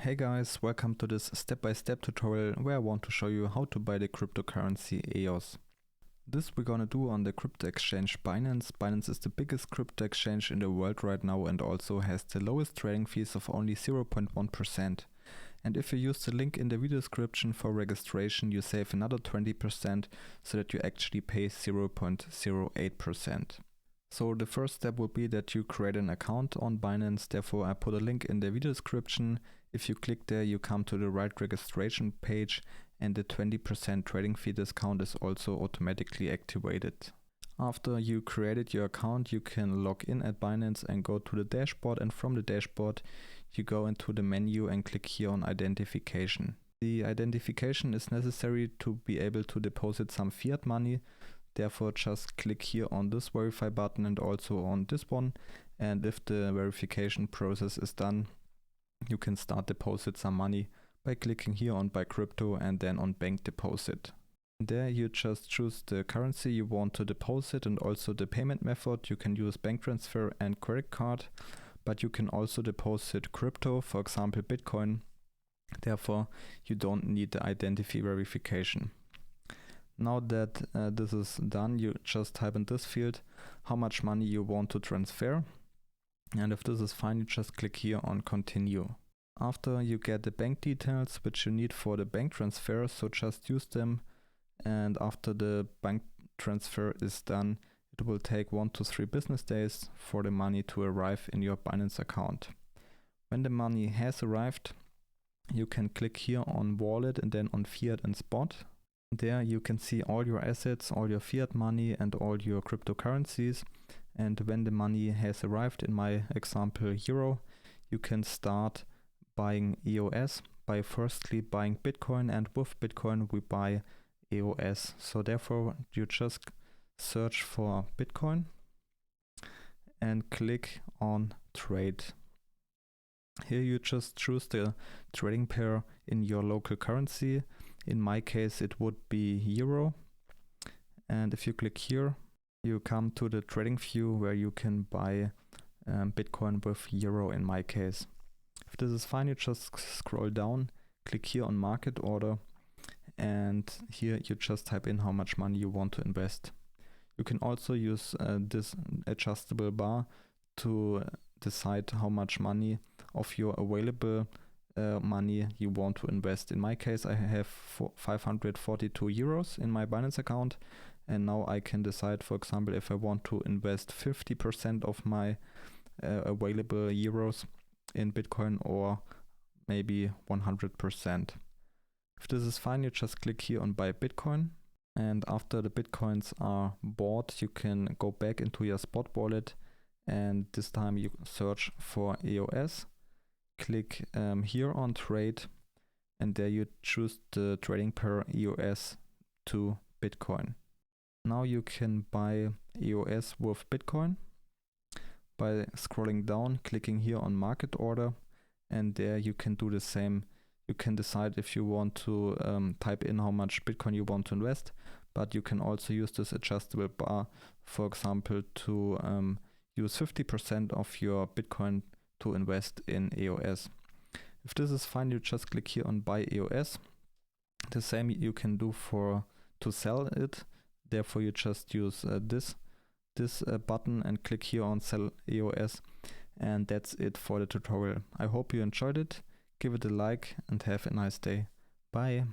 Hey guys, welcome to this step-by-step tutorial where I want to show you how to buy the cryptocurrency EOS. This we're gonna do on the crypto exchange Binance. Binance is the biggest crypto exchange in the world right now and also has the lowest trading fees of only 0.1%. And if you use the link in the video description for registration, you save another 20% so that you actually pay 0.08%. So the first step will be that you create an account on Binance. Therefore, I put a link in the video description. If you click there, you come to the right registration page and the 20% trading fee discount is also automatically activated. After you created your account, you can log in at Binance and go to the dashboard, and from the dashboard you go into the menu and click here on identification. The identification is necessary to be able to deposit some fiat money. Therefore, just click here on this verify button and also on this one. And if the verification process is done, you can start deposit some money by clicking here on buy crypto and then on bank deposit. There you just choose the currency you want to deposit and also the payment method. You can use bank transfer and credit card, but you can also deposit crypto, for example Bitcoin. Therefore, you don't need the identity verification. Now that this is done, you just type in this field how much money you want to transfer. And if this is fine, you just click here on continue. After you get the bank details which you need for the bank transfer, so just use them. And after the bank transfer is done, it will take 1 to 3 business days for the money to arrive in your Binance account. When the money has arrived, you can click here on wallet and then on fiat and spot. There you can see all your assets, all your fiat money and all your cryptocurrencies. And when the money has arrived, in my example euro, you can start buying EOS by firstly buying Bitcoin, and with Bitcoin we buy EOS. So therefore you just search for Bitcoin and click on trade. Here you just choose the trading pair in your local currency. In my case it would be euro, and if you click here you come to the trading view where you can buy Bitcoin with euro in my case. If this is fine, you just scroll down, click here on market order, and here you just type in how much money you want to invest. You can also use this adjustable bar to decide how much money of your available money you want to invest. In my case, I have 542 euros in my Binance account, and now I can decide, for example, if I want to invest 50% of my available euros in Bitcoin or maybe 100%. If this is fine, you just click here on buy Bitcoin, and after the Bitcoins are bought, you can go back into your spot wallet, and this time you search for EOS. Click here on trade, and there you choose the trading pair EOS to Bitcoin. Now you can buy EOS with Bitcoin by scrolling down, clicking here on market order, and there you can do the same. You can decide if you want to type in how much Bitcoin you want to invest, but you can also use this adjustable bar, for example, to use 50% of your Bitcoin to invest in EOS. If this is fine, you just click here on buy EOS. The same you can do to sell it. Therefore you just use this button and click here on sell EOS, and that's it for the tutorial. I hope you enjoyed it. Give it a like and have a nice day. Bye.